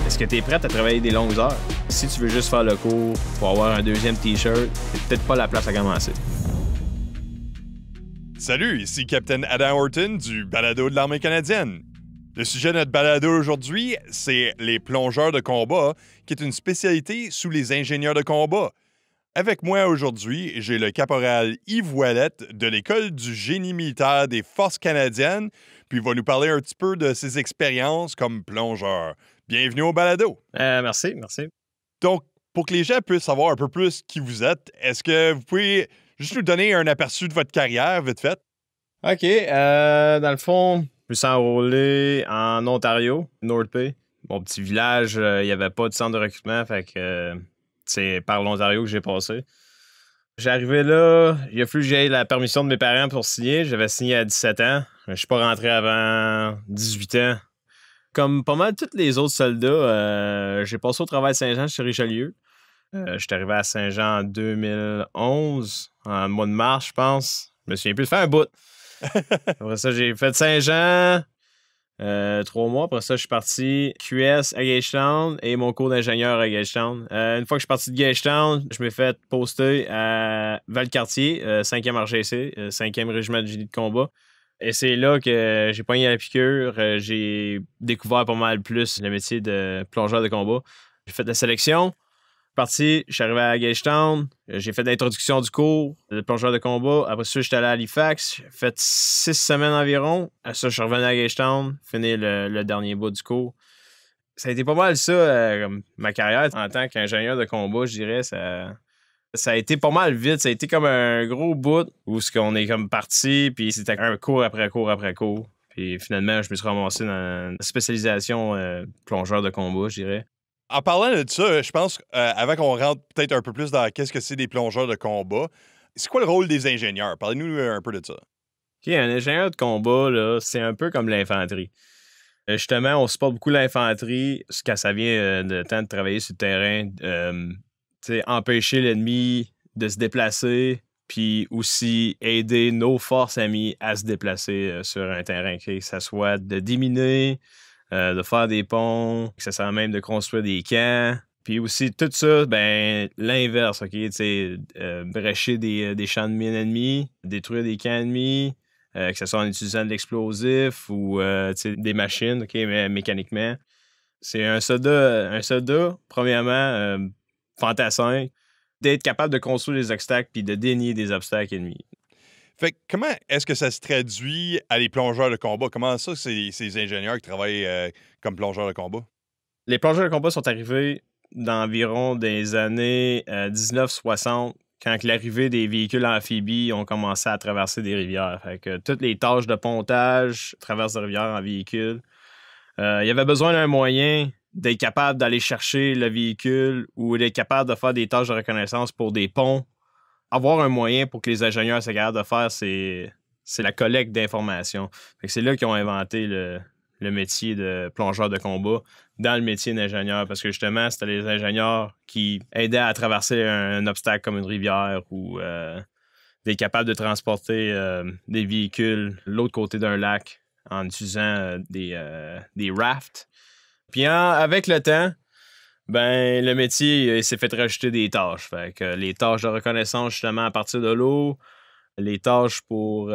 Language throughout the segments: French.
Est-ce que tu es prête à travailler des longues heures? Si tu veux juste faire le cours pour avoir un deuxième T-shirt, c'est peut-être pas la place à commencer. Salut, ici Captain Adam Horton du balado de l'Armée canadienne. Le sujet de notre balado aujourd'hui, c'est les plongeurs de combat, qui est une spécialité sous les ingénieurs de combat. Avec moi aujourd'hui, j'ai le caporal Yves Ouellette de l'École du génie militaire des Forces canadiennes, puis il va nous parler un petit peu de ses expériences comme plongeur. Bienvenue au balado. Merci. Donc, pour que les gens puissent savoir un peu plus qui vous êtes, est-ce que vous pouvez juste nous donner un aperçu de votre carrière, vite fait? OK. Dans le fond, je me suis enrôlé en Ontario, North Bay. Mon petit village, il n'y avait pas de centre de recrutement, fait que c'est par l'Ontario que j'ai passé. J'ai arrivé là, il a fallu que j'aie la permission de mes parents pour signer. J'avais signé à 17 ans. Je suis pas rentré avant 18 ans. Comme pas mal tous les autres soldats, j'ai passé au travail de Saint-Jean chez Richelieu. Je suis arrivé à Saint-Jean en 2011, en mois de mars, je pense. Je me souviens plus de faire un bout. Après ça, j'ai fait Saint-Jean 3 mois. Après ça, je suis parti QS à Gagetown et mon cours d'ingénieur à Gagetown. Une fois que je suis parti de Gagetown, je m'ai fait poster à Valcartier, 5e RGC, 5e régiment de génie de combat. Et c'est là que j'ai pogné la piqûre. J'ai découvert pas mal plus le métier de plongeur de combat. J'ai fait la sélection. Je suis arrivé à Gagetown. J'ai fait l'introduction du cours de plongeur de combat. Après ça, j'étais allé à Halifax. J'ai fait 6 semaines environ. Après ça, je suis revenu à Gagetown, fini le dernier bout du cours. Ça a été pas mal ça, ma carrière en tant qu'ingénieur de combat, je dirais. Ça a été pas mal vite. Ça a été comme un gros bout où on est comme parti, puis c'était un cours après cours après cours. Puis finalement, je me suis ramassé dans une spécialisation plongeur de combat, je dirais. En parlant de ça, je pense, avant qu'on rentre peut-être un peu plus dans qu'est-ce que c'est des plongeurs de combat, c'est quoi le rôle des ingénieurs? Parlez-nous un peu de ça. OK, un ingénieur de combat, là, c'est un peu comme l'infanterie. Justement, on supporte beaucoup l'infanterie quand ça vient de temps de travailler sur le terrain. Empêcher l'ennemi de se déplacer, puis aussi aider nos forces amies à se déplacer sur un terrain, que ça soit de déminer, de faire des ponts, que ça soit même de construire des camps. Puis aussi, tout ça, ben l'inverse, OK? Brécher des champs de mines ennemis, détruire des camps ennemis, que ce soit en utilisant de l'explosif ou des machines, OK, mécaniquement. C'est un soldat premièrement, fantassin, d'être capable de construire des obstacles puis de dénier des obstacles ennemis. Fait que comment est-ce que ça se traduit à les plongeurs de combat? Comment ça, c'est ces ingénieurs qui travaillent comme plongeurs de combat? Les plongeurs de combat sont arrivés d'environ des années 1960, quand l'arrivée des véhicules amphibies ont commencé à traverser des rivières. Fait que toutes les tâches de pontage traversent des rivières en véhicule. Il y avait besoin d'un moyen d'être capable d'aller chercher le véhicule ou d'être capable de faire des tâches de reconnaissance pour des ponts. Avoir un moyen pour que les ingénieurs soient capables de faire, c'est la collecte d'informations. C'est là qu'ils ont inventé le métier de plongeur de combat dans le métier d'ingénieur, parce que justement, c'était les ingénieurs qui aidaient à traverser un obstacle comme une rivière ou d'être capable de transporter des véhicules de l'autre côté d'un lac en utilisant des rafts. Puis avec le temps, ben le métier s'est fait rajouter des tâches. Fait que les tâches de reconnaissance justement à partir de l'eau, les tâches pour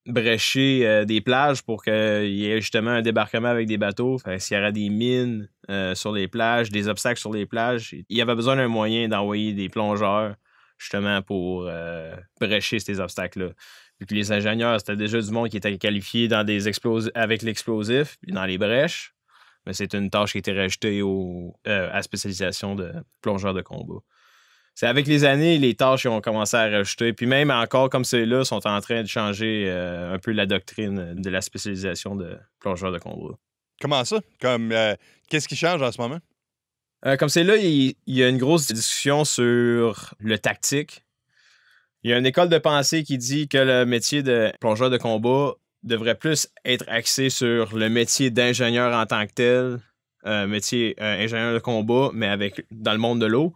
brécher des plages pour qu'il y ait justement un débarquement avec des bateaux. Fait que s'il y aurait des mines sur les plages, des obstacles sur les plages, il y avait besoin d'un moyen d'envoyer des plongeurs justement pour brécher ces obstacles-là. Puis les ingénieurs, c'était déjà du monde qui était qualifié dans avec l'explosif, puis dans les brèches. Mais c'est une tâche qui a été rajoutée à la spécialisation de plongeur de combat. C'est avec les années, les tâches ont commencé à rajouter. Puis même encore comme ceux-là, sont en train de changer un peu la doctrine de la spécialisation de plongeur de combat. Comment ça? Qu'est-ce qui change en ce moment? Comme c'est là, il y a une grosse discussion sur le tactique. Il y a une école de pensée qui dit que le métier de plongeur de combat devrait plus être axé sur le métier d'ingénieur en tant que tel, métier ingénieur de combat, mais dans le monde de l'eau.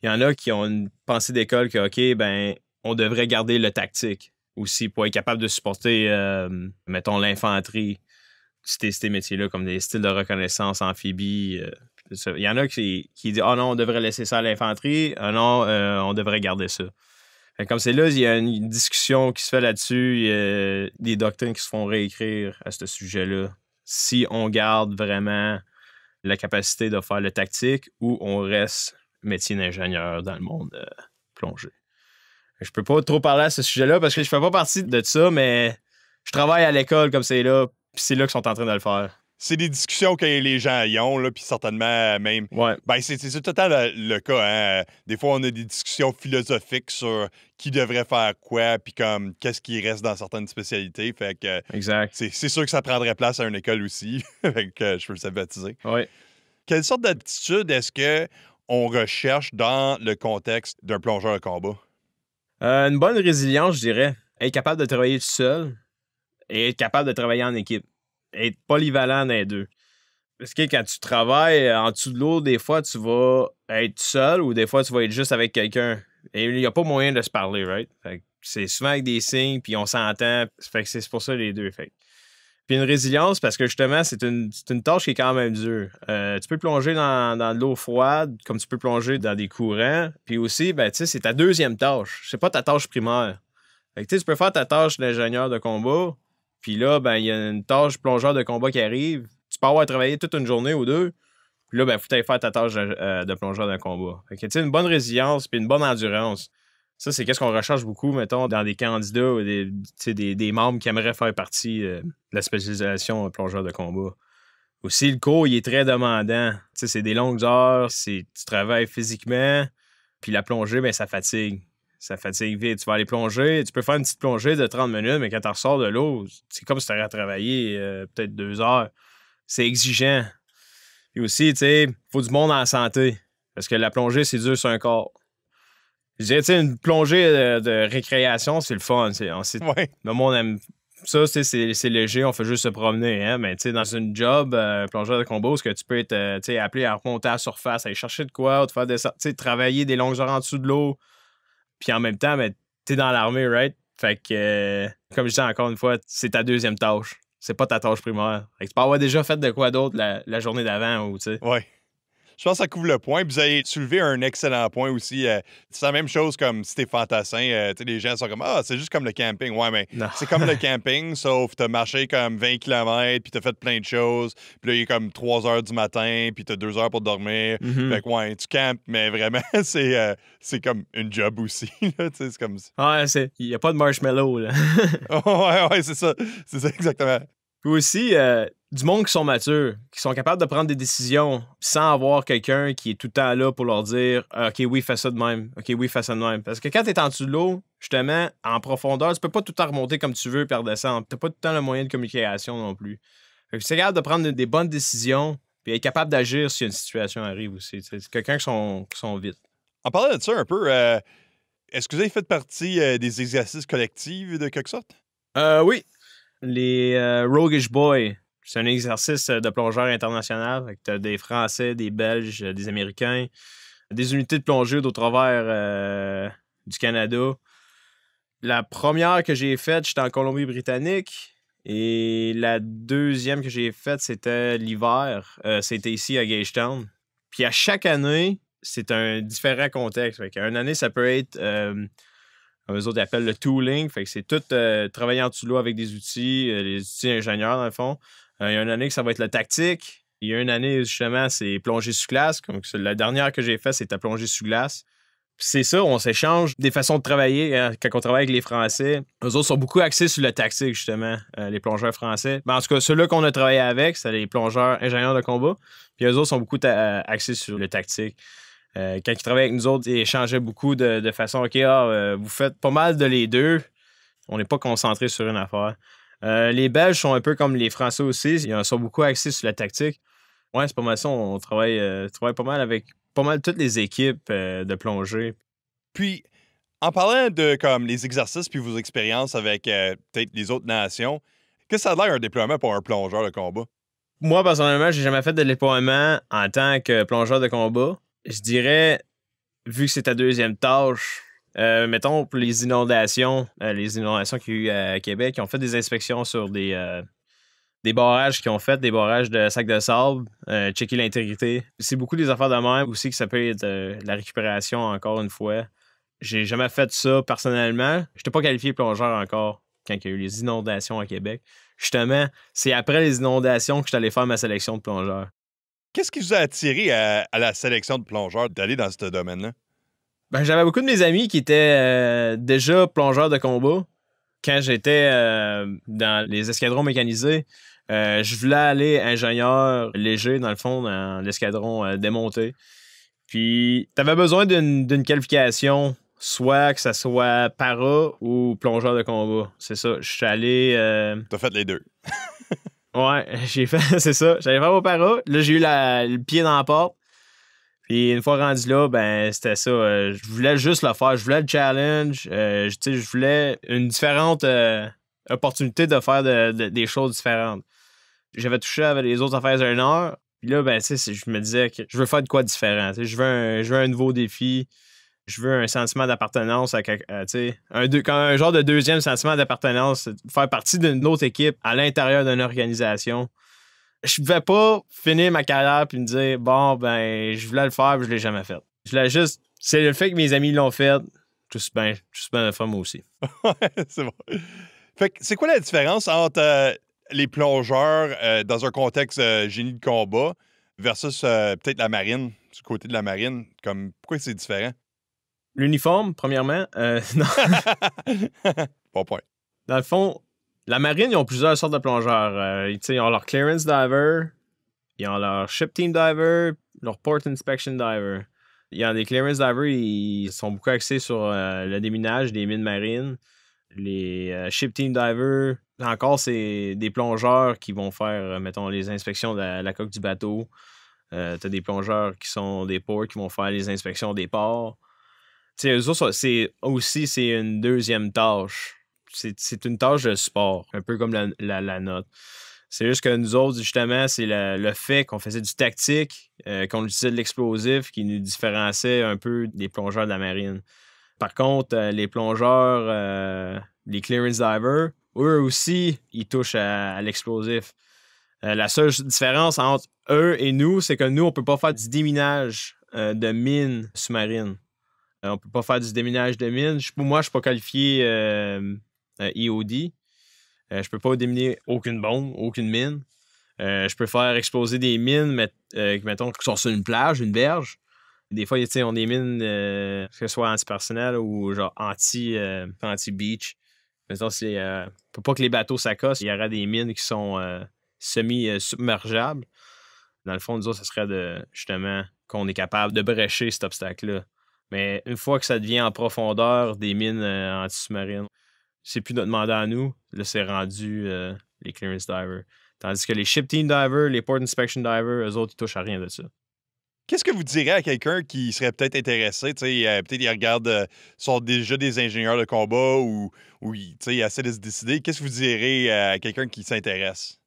Il y en a qui ont une pensée d'école que, OK, ben, on devrait garder le tactique. aussi pour être capable de supporter, mettons, l'infanterie, ces métiers-là, comme des styles de reconnaissance, amphibie. Il y en a qui disent « Ah non, on devrait laisser ça à l'infanterie. Ah non, on devrait garder ça. » Comme c'est là, il y a une discussion qui se fait là-dessus. Il y a des doctrines qui se font réécrire à ce sujet-là. Si on garde vraiment la capacité de faire le tactique ou on reste métier d'ingénieur dans le monde plongé. Je peux pas trop parler à ce sujet-là parce que je fais pas partie de ça, mais je travaille à l'école comme c'est là, puis c'est là qu'ils sont en train de le faire. C'est des discussions que les gens y ont, là, puis certainement même... Ouais. Ben, c'est tout le temps le cas. Hein? Des fois, on a des discussions philosophiques sur qui devrait faire quoi, puis comme qu'est-ce qui reste dans certaines spécialités. Fait que exact. C'est sûr que ça prendrait place à une école aussi. Fait que je peux le sympathiser. Ouais. Quelle sorte d'attitude est-ce qu'on recherche dans le contexte d'un plongeur de combat? Une bonne résilience, je dirais. Être capable de travailler tout seul et être capable de travailler en équipe. Être polyvalent dans les deux. Parce que quand tu travailles en dessous de l'eau, des fois, tu vas être seul ou des fois, tu vas être juste avec quelqu'un. Et il n'y a pas moyen de se parler, right? Fait que c'est souvent avec des signes, puis on s'entend. Fait que c'est pour ça les deux. Fait que... Puis une résilience, parce que justement, c'est une tâche qui est quand même dure. Tu peux plonger dans de l'eau froide, comme tu peux plonger dans des courants. Puis aussi, ben, tu sais, c'est ta deuxième tâche. C'est pas ta tâche primaire. Fait que tu peux faire ta tâche d'ingénieur de combat. Puis là, ben, il y a une tâche plongeur de combat qui arrive. Tu peux avoir travaillé toute une journée ou deux. Puis là, ben, faut aller faire ta tâche de plongeur de combat. Fait que, tu sais, une bonne résilience puis une bonne endurance. Ça, c'est qu'est-ce qu'on recherche beaucoup, mettons, dans des candidats ou des membres qui aimeraient faire partie de la spécialisation plongeur de combat. Aussi, le cours, il est très demandant. Tu sais, c'est des longues heures, tu travailles physiquement, puis la plongée, ben, ça fatigue. Ça fatigue vite. Tu vas aller plonger, tu peux faire une petite plongée de 30 minutes, mais quand tu ressors de l'eau, c'est comme si tu aurais travaillé peut-être 2 heures. C'est exigeant. Puis aussi, tu sais, il faut du monde en santé. Parce que la plongée, c'est dur sur un corps. Je dirais, tu sais, une plongée de récréation, c'est le fun. Ouais. Le monde aime ça, c'est léger, on fait juste se promener. Hein? Mais tu sais, dans une job, plongeur de combat, où que tu peux être appelé à remonter à la surface, aller chercher de quoi, te faire travailler des longues heures en dessous de l'eau. Puis en même temps, ben, t'es dans l'armée, right? Fait que, comme je dis encore une fois, c'est ta deuxième tâche. C'est pas ta tâche primaire. Fait que tu peux avoir déjà fait de quoi d'autre la journée d'avant ou, tu sais. Ouais. Je pense que ça couvre le point. Puis vous avez soulevé un excellent point aussi. C'est la même chose comme si t'es fantassin. Les gens sont comme « Ah, c'est juste comme le camping. » Ouais, mais c'est comme le camping, sauf t'as marché comme 20 km, puis t'as fait plein de choses. Puis là, il est comme 3 heures du matin, puis t'as 2 heures pour dormir. Mm-hmm. Fait que ouais, tu campes, mais vraiment, c'est comme une job aussi. C'est comme ça. Ouais, il n'y a pas de marshmallow, là. ouais, c'est ça. C'est ça, exactement. Puis aussi, du monde qui sont matures, qui sont capables de prendre des décisions sans avoir quelqu'un qui est tout le temps là pour leur dire OK, oui, fais ça de même. OK, oui, fais ça de même. Parce que quand tu es en dessous de l'eau, justement, en profondeur, tu peux pas tout le temps remonter comme tu veux puis redescendre. Tu n'as pas tout le temps le moyen de communication non plus. Fait que c'est capable de prendre des bonnes décisions puis être capable d'agir si une situation arrive aussi. C'est quelqu'un qui sont vite. En parlant de ça un peu, est-ce que vous avez fait partie des exercices collectifs de quelque sorte? Oui. Les Roguish Boys, c'est un exercice de plongeur international. Tu as des Français, des Belges, des Américains, des unités de plongée d'au travers du Canada. La première que j'ai faite, j'étais en Colombie-Britannique. Et la deuxième que j'ai faite, c'était l'hiver. C'était ici à Gagetown. Puis à chaque année, c'est un différent contexte. Une année, ça peut être... eux autres appellent le tooling, fait que c'est tout travailler en dessous de l'eau avec des outils, les outils ingénieurs dans le fond. Il y a une année que ça va être le tactique. Il y a une année, justement, c'est plongée sous glace. Comme la dernière que j'ai faite, c'était plongée sous glace. Puis c'est ça, on s'échange des façons de travailler. Hein. Quand on travaille avec les Français, eux autres sont beaucoup axés sur le tactique, justement, les plongeurs français. Mais en tout cas, ceux-là qu'on a travaillé avec, c'est les plongeurs ingénieurs de combat. Puis eux autres sont beaucoup axés sur le tactique. Quand ils travaillaient avec nous autres, ils échangeaient beaucoup de façon OK, vous faites pas mal de les deux. On n'est pas concentré sur une affaire. Les Belges sont un peu comme les Français aussi. Ils sont beaucoup axés sur la tactique. Ouais, c'est pas mal ça. On travaille pas mal avec pas mal toutes les équipes de plongée. Puis, en parlant de comme les exercices puis vos expériences avec peut-être les autres nations, qu'est-ce que ça a l'air un déploiement pour un plongeur de combat? Moi, personnellement, j'ai jamais fait de déploiement en tant que plongeur de combat. Je dirais, vu que c'est ta deuxième tâche, Mettons, pour les inondations qu'il y a eu à Québec, ils ont fait des inspections sur des barrages qu'ils ont fait, des barrages de sacs de sable, checker l'intégrité. C'est beaucoup des affaires de même aussi que ça peut être la récupération, encore une fois. J'ai jamais fait ça personnellement. Je n'étais pas qualifié plongeur encore quand il y a eu les inondations à Québec. Justement, c'est après les inondations que je suis allé faire ma sélection de plongeurs. Qu'est-ce qui vous a attiré à la sélection de plongeurs d'aller dans ce domaine-là? Ben, j'avais beaucoup de mes amis qui étaient déjà plongeurs de combat. Quand j'étais dans les escadrons mécanisés, je voulais aller ingénieur léger, dans le fond, dans l'escadron démonté. Puis, tu avais besoin d'une qualification, soit que ça soit para ou plongeur de combat. C'est ça. Je suis allé. T'as fait les deux. Ouais, j'ai fait. C'est ça. J'allais faire au para. Là, j'ai eu le pied dans la porte. Puis, une fois rendu là, ben, c'était ça. Je voulais juste le faire. Je voulais le challenge. Je voulais une différente opportunité de faire des choses différentes. J'avais touché avec les autres affaires d'une heure. Puis là, ben, je me disais que je veux faire de quoi de différent. Je veux un nouveau défi. Je veux un sentiment d'appartenance à un genre de deuxième sentiment d'appartenance, faire partie d'une autre équipe à l'intérieur d'une organisation. Je pouvais pas finir ma carrière puis me dire bon, ben, je voulais le faire puis je l'ai jamais fait. Je voulais juste. C'est le fait que mes amis l'ont fait. Je suis bien de fun, moi aussi. Ouais, c'est bon. Fait que c'est quoi la différence entre les plongeurs dans un contexte génie de combat versus peut-être la marine, du côté de la marine? Pourquoi c'est différent? L'uniforme, premièrement. Non. Bon point. Dans le fond, la marine, ils ont plusieurs sortes de plongeurs. Ils ont leur clearance diver, ils ont leur ship team diver, leur port inspection diver. Il y a des clearance divers, ils sont beaucoup axés sur le déminage des mines marines. Les ship team divers, encore, c'est des plongeurs qui vont faire, mettons, les inspections de la coque du bateau. T'as des plongeurs qui sont des ports qui vont faire les inspections des ports. Eux autres, c'est une deuxième tâche. C'est une tâche de sport, un peu comme la note. C'est juste que nous autres, justement, c'est le fait qu'on faisait du tactique, qu'on utilisait de l'explosif qui nous différenciait un peu des plongeurs de la marine. Par contre, les plongeurs, les clearance divers, eux aussi, ils touchent à l'explosif. La seule différence entre eux et nous, c'est que nous, on peut pas faire du déminage de mines sous-marines. On peut pas faire du déminage de mines. Moi, je suis pas qualifié EOD. Je peux pas déminer aucune bombe, aucune mine. Je peux faire exploser des mines, mettons, qui sont sur une plage, une berge. Des fois, on a des mines, que ce soit anti-personnel ou genre anti-beach. Mettons, pour pas que les bateaux s'accossent, il y aura des mines qui sont semi-submergeables. Dans le fond, nous autres, ça serait justement qu'on est capable de brécher cet obstacle-là. Mais une fois que ça devient en profondeur des mines anti-sous-marines, c'est plus notre mandat à nous. Là, c'est rendu les clearance divers. Tandis que les ship team divers, les port inspection divers, eux autres, ils touchent à rien de ça. Qu'est-ce que vous direz à quelqu'un qui serait peut-être intéressé? Peut-être il regarde, sont déjà des ingénieurs de combat ou il essaie de se décider. Qu'est-ce que vous direz à quelqu'un qui s'intéresse?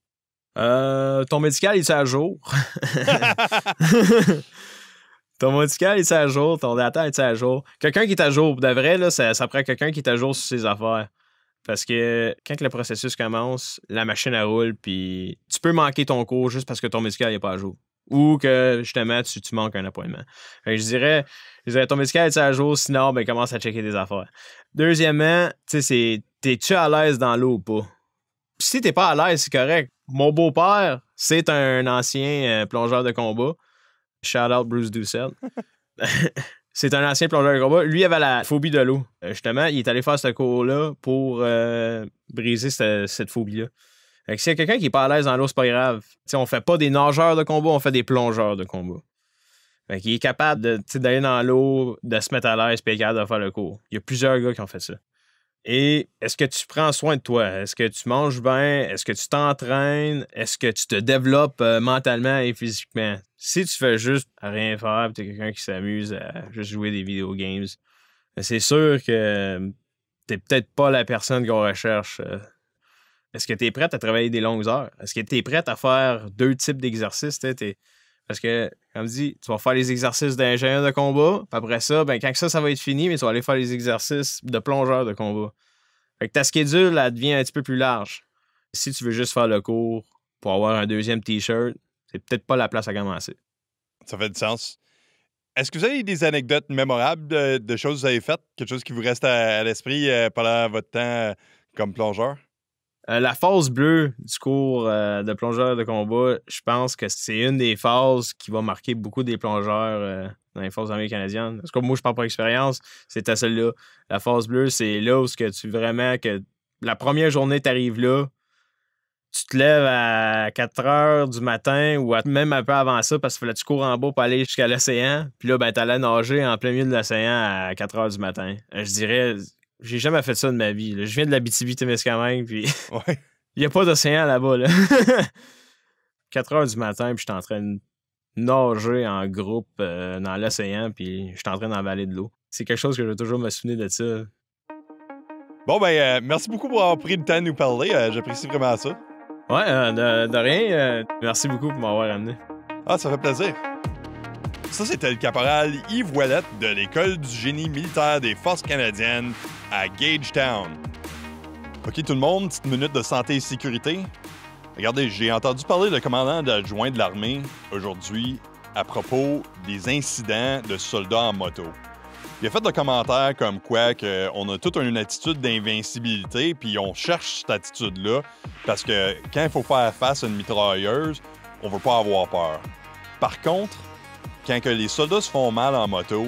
Ton médical, il est à jour. Ton médical est à jour, ton data est à jour. Quelqu'un qui est à jour, de vrai, là, ça prend quelqu'un qui est à jour sur ses affaires. Parce que quand le processus commence, la machine elle roule, puis tu peux manquer ton cours juste parce que ton médical n'est pas à jour. Ou que justement, tu manques un appointement. Fait que je dirais, ton médical est à jour, sinon, ben commence à checker des affaires. Deuxièmement, t'es-tu à l'aise dans l'eau ou pas? Puis si t'es pas à l'aise, c'est correct. Mon beau-père, c'est un ancien plongeur de combat. Shout out Bruce Doucette. C'est un ancien plongeur de combat. Lui, il avait la phobie de l'eau. Justement, il est allé faire ce cours-là pour briser cette phobie-là. Fait que s'il y a quelqu'un qui est pas à l'aise dans l'eau, c'est pas grave. T'sais, on fait pas des nageurs de combat, on fait des plongeurs de combat. Fait qu'il est capable d'aller dans l'eau, de se mettre à l'aise et capable de faire le cours. Il y a plusieurs gars qui ont fait ça. Et est-ce que tu prends soin de toi? Est-ce que tu manges bien? Est-ce que tu t'entraînes? Est-ce que tu te développes mentalement et physiquement? Si tu fais juste rien faire et tu es quelqu'un qui s'amuse à juste jouer des vidéo games, c'est sûr que t'es peut-être pas la personne qu'on recherche. Est-ce que tu es prête à travailler des longues heures? Est-ce que tu es prête à faire 2 types d'exercices? Parce que, comme dit, tu vas faire les exercices d'ingénieur de combat, puis après ça, ben, quand ça va être fini, mais tu vas aller faire les exercices de plongeur de combat. Fait que ta schedule, elle devient un petit peu plus large. Si tu veux juste faire le cours pour avoir un deuxième T-shirt, c'est peut-être pas la place à commencer. Ça fait du sens. Est-ce que vous avez des anecdotes mémorables de choses que vous avez faites? Quelque chose qui vous reste à l'esprit pendant votre temps comme plongeur? La phase bleue du cours de plongeur de combat, je pense que c'est une des phases qui va marquer beaucoup des plongeurs dans les forces armées canadiennes. Parce que moi, je parle par expérience, c'était celle-là. La phase bleue, c'est là où que la première journée, tu arrives là, tu te lèves à 4 heures du matin ou même un peu avant ça parce que tu cours en bas pour aller jusqu'à l'océan. Puis là, ben, t'allais nager en plein milieu de l'océan à 4 heures du matin. Je dirais, j'ai jamais fait ça de ma vie. Là. Je viens de l'Abitibi-Témiscamingue, puis Ouais. il n'y a pas d'océan là-bas. Là. 4 heures du matin, puis je suis en train de nager en groupe dans l'océan, puis je suis en train d'avaler de l'eau. C'est quelque chose que je vais toujours me souvenir de ça. Bon, ben, merci beaucoup pour avoir pris le temps de nous parler. J'apprécie vraiment ça. Ouais, de rien. Merci beaucoup pour m'avoir amené. Ah, ça fait plaisir. Ça, c'était le caporal Yves Ouellette de l'École du génie militaire des Forces canadiennes à Gagetown. OK, tout le monde, petite minute de santé et sécurité. Regardez, j'ai entendu parler de commandant adjoint de l'armée aujourd'hui à propos des incidents de soldats en moto. Il a fait des commentaires comme quoi on a toute une attitude d'invincibilité, puis on cherche cette attitude-là, parce que quand il faut faire face à une mitrailleuse, on veut pas avoir peur. Par contre, quand que les soldats se font mal en moto,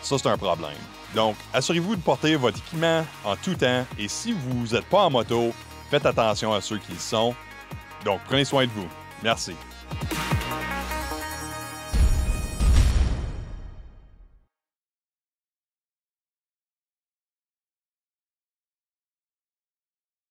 ça c'est un problème. Donc, assurez-vous de porter votre équipement en tout temps, et si vous n'êtes pas en moto, faites attention à ceux qui le sont. Donc, prenez soin de vous. Merci.